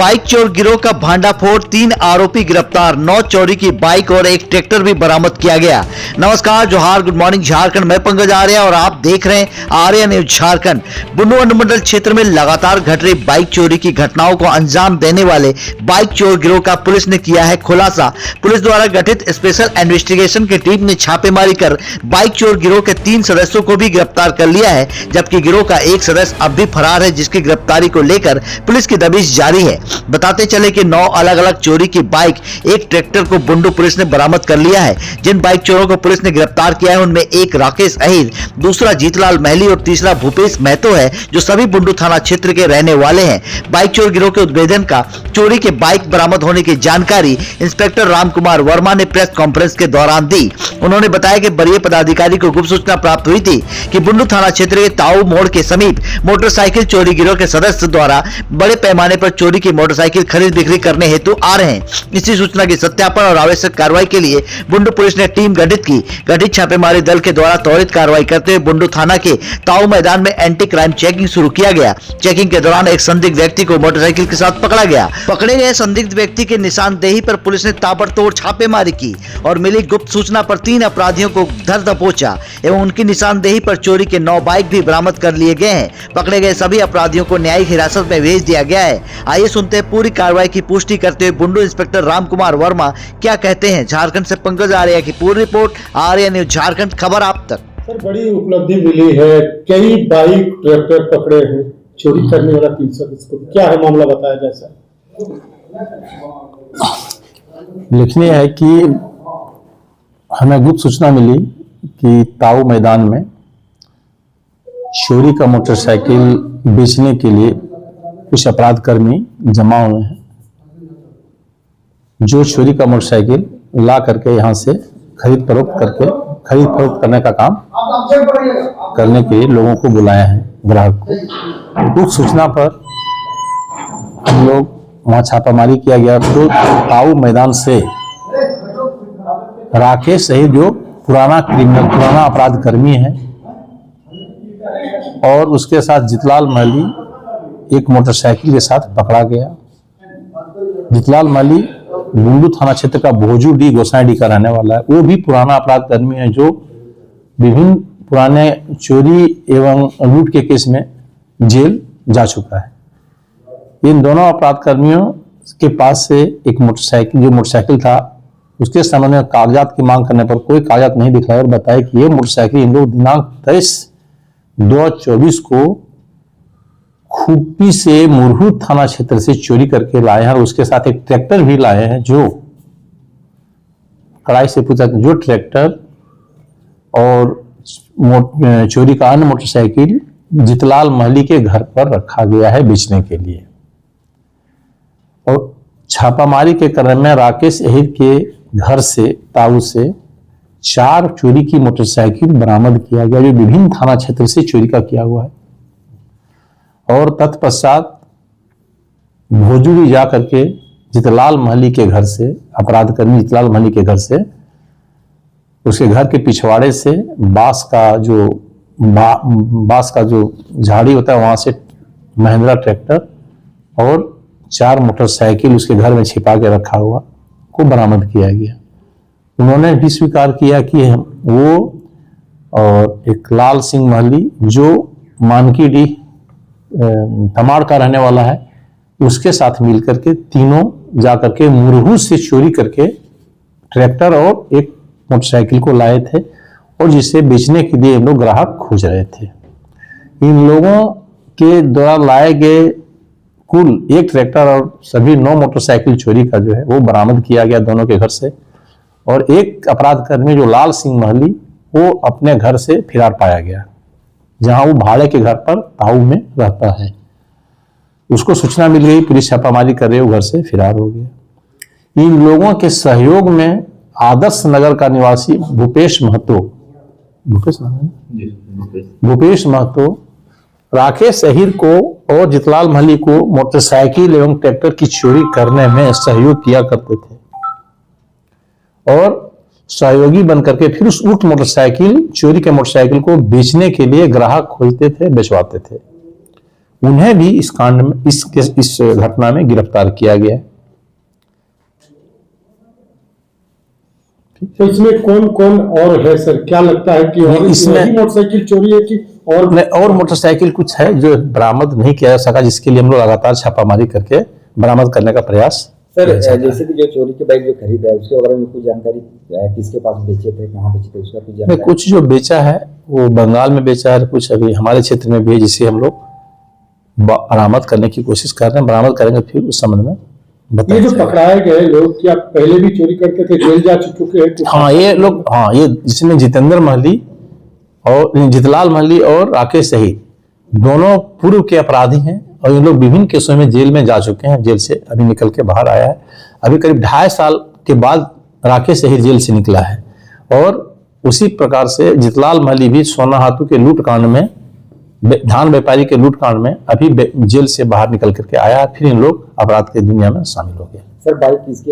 Bike चोर गिरोह का भांडाफोड़, 3 आरोपी गिरफ्तार, 9 चोरी की बाइक और एक ट्रैक्टर भी बरामद किया गया। नमस्कार, जोहार, गुड मॉर्निंग झारखंड। मैं पंकज आर्य और आप देख रहे हैं आर्य न्यूज झारखंड। बुंडू अनुमंडल क्षेत्र में लगातार घट रही बाइक चोरी की घटनाओं को अंजाम देने वाले बाइक चोर गिरोह का पुलिस ने किया है खुलासा। पुलिस द्वारा गठित स्पेशल इन्वेस्टिगेशन की टीम ने छापेमारी कर बाइक चोर गिरोह के 3 सदस्यों को भी गिरफ्तार कर लिया है, जबकि गिरोह का एक सदस्य अब भी फरार है, जिसकी गिरफ्तारी को लेकर पुलिस की दबिश जारी है। बताते चले कि 9 अलग अलग चोरी की बाइक, एक ट्रैक्टर को बुंडू पुलिस ने बरामद कर लिया है। जिन बाइक चोरों को पुलिस ने गिरफ्तार किया है उनमें एक राकेश अहिर, दूसरा जीतलाल महली और तीसरा भूपेश महतो है, जो सभी बुंडू थाना क्षेत्र के रहने वाले हैं। बाइक चोर गिरोह के उद्भेदन का चोरी के बाइक बरामद होने की जानकारी इंस्पेक्टर रामकुमार वर्मा ने प्रेस कॉन्फ्रेंस के दौरान दी। उन्होंने बताया कि वरीय पदाधिकारी को गुप्त सूचना प्राप्त हुई थी कि बुंडू थाना क्षेत्र के ताऊ मोड़ के समीप मोटरसाइकिल चोरी गिरोह के सदस्य द्वारा बड़े पैमाने पर चोरी की मोटरसाइकिल खरीद बिक्री करने हेतु आ रहे हैं। इसी सूचना की सत्यापन और आवश्यक कार्रवाई के लिए बुंडू पुलिस ने टीम गठित की। गठित छापेमारी दल के द्वारा त्वरित कार्रवाई करते हुए बुंडू थाना के ताऊ मैदान में एंटी क्राइम चेकिंग शुरू किया गया। चेकिंग के दौरान एक संदिग्ध व्यक्ति को मोटरसाइकिल के साथ पकड़ा गया। पकड़े गए संदिग्ध व्यक्ति के निशानदेही पर पुलिस ने ताबड़तोड़ छापेमारी की और मिली गुप्त सूचना पर 3 अपराधियों को धर दबोचा एवं उनकी निशानदेही पर चोरी के 9 बाइक भी बरामद कर लिए गए हैं। पकड़े गए सभी अपराधियों को न्यायिक हिरासत में भेज दिया गया है। आइए सुनते हैं पूरी कार्रवाई की पुष्टि करते हुए बुंडू इंस्पेक्टर रामकुमार वर्मा क्या कहते हैं। झारखंड से पंकज आर्य की पूरी रिपोर्ट, आर्य न्यूज झारखंड, खबर आप तक। सर, बड़ी उपलब्धि मिली है, कई बाइक ट्रैक्टर पकड़े हैं, चोरी करने वाला 3 सदस्य को क्या है मामला, बताया जाए सर। लिखने है कि हमें गुप्त सूचना मिली कि ताऊ मैदान में चोरी का मोटरसाइकिल बेचने के लिए कुछ अपराध कर्मी जमा हुए हैं, जो चोरी का मोटरसाइकिल ला करके यहाँ से खरीद फरोख्त करने का काम करने के लिए लोगों को बुलाया है, ग्राहक को। उस सूचना पर हम लोग वहाँ छापामारी किया गया। तो ताऊ मैदान से राकेश सहित जो पुराना अपराध कर्मी है और उसके साथ जीतलाल महली एक मोटरसाइकिल के साथ पकड़ा गया। जीतलाल महली बुंडू थाना क्षेत्र का भोजूडी गोसाईडी का रहने वाला है। वो भी पुराना अपराध कर्मी है, जो विभिन्न पुराने चोरी एवं लूट के केस में जेल जा चुका है। इन दोनों अपराध कर्मियों के पास से एक मोटरसाइकिल था, उसके संबंध में कागजात की मांग करने पर कोई कागजात नहीं दिखाया और बताया कि ये मोटरसाइकिल इन लोग दिनांक 23/2/24 को खूपी से मुरहू थाना क्षेत्र से चोरी करके लाए हैं और उसके साथ एक ट्रैक्टर भी लाए हैं। जो कड़ाई से पूछा, जो ट्रैक्टर और चोरी का अन्य मोटरसाइकिल जीतलाल महली के घर पर रखा गया है बेचने के लिए। और छापामारी के क्रम में राकेश अहिर के घर से, ताऊ से 4 चोरी की मोटरसाइकिल बरामद किया गया, जो विभिन्न थाना क्षेत्र से चोरी का किया हुआ है। और तत्पश्चात भोजूरी जा करके जीतलाल महली के घर से, अपराध कर्मी जीतलाल महली के घर से, उसके घर के पिछवाड़े से बांस का जो झाड़ी होता है वहां से महिंद्रा ट्रैक्टर और 4 मोटरसाइकिल उसके घर में छिपा के रखा हुआ को बरामद किया गया। उन्होंने भी स्वीकार किया कि वो और एक लाल सिंह महली, जो मानकीडीह तमाड़ का रहने वाला है, उसके साथ मिलकर के तीनों जाकर के मुरहू से चोरी करके ट्रैक्टर और एक मोटरसाइकिल को लाए थे और जिसे बेचने के लिए लोग ग्राहक खोज रहे थे। इन लोगों के द्वारा लाए गए कुल एक ट्रैक्टर और सभी 9 मोटरसाइकिल चोरी का जो है वो बरामद किया गया दोनों के घर से। और एक अपराध कर्मी जो लाल सिंह महली, वो अपने घर से फरार पाया गया, जहां वो भाड़े के घर पर ताऊ में रहता है। उसको सूचना मिल गई, पुलिस छापामारी कर रही है, वो घर से फरार हो गया। इन लोगों के सहयोग में आदर्श नगर का निवासी भूपेश महतो राकेश अहिर को और जीतलाल महली को मोटरसाइकिल एवं ट्रैक्टर की चोरी करने में सहयोग किया करते थे और सहयोगी बनकर के फिर उस चोरी के मोटरसाइकिल को बेचने के लिए ग्राहक खोजते थे, बेचवाते थे। उन्हें भी इस कांड में इस घटना में गिरफ्तार किया गया है। तो इसमें कौन कौन और है सर, क्या लगता है कि और इसमें वही मोटरसाइकिल चोरी है कि और मोटरसाइकिल कुछ है जो बरामद नहीं किया जा सका, जिसके लिए हम लोग लगातार छापामारी करके बरामद करने का प्रयास। सर जैसे कि जो चोरी के बाइक जो खरीदा है उसके बारे में कुछ जानकारी किसके पास बेचे थे, कहाँ बेचे थे, उसका कुछ जानकारी? कुछ जो बेचा है वो बंगाल में बेचा है, कुछ अभी हमारे क्षेत्र में भी है, जिसे हम लोग बरामद करने की कोशिश कर रहे हैं। बरामद करेंगे फिर उस संबंध में ये जो पकड़ाए गए लोग क्या पहले भी चोरी करते थे, जेल जा चुके हैं? हाँ ये लोग, हाँ ये जिसमें जितेंद्र महली और जितलाल महली और राकेश सहित दोनों पूर्व के अपराधी हैं और ये लोग विभिन्न केसों में जेल में जा चुके हैं। जेल से अभी निकल के बाहर आया है। अभी करीब 2.5 साल के बाद राकेश सहित जेल से निकला है। और उसी प्रकार से जितलाल महली भी सोना हाथू के लूट कांड में, धान व्यापारी के लूट कांड में अभी जेल से बाहर निकल करके आया, फिर इन लोग अपराध की दुनिया में शामिल हो गए। सर बाइक किसके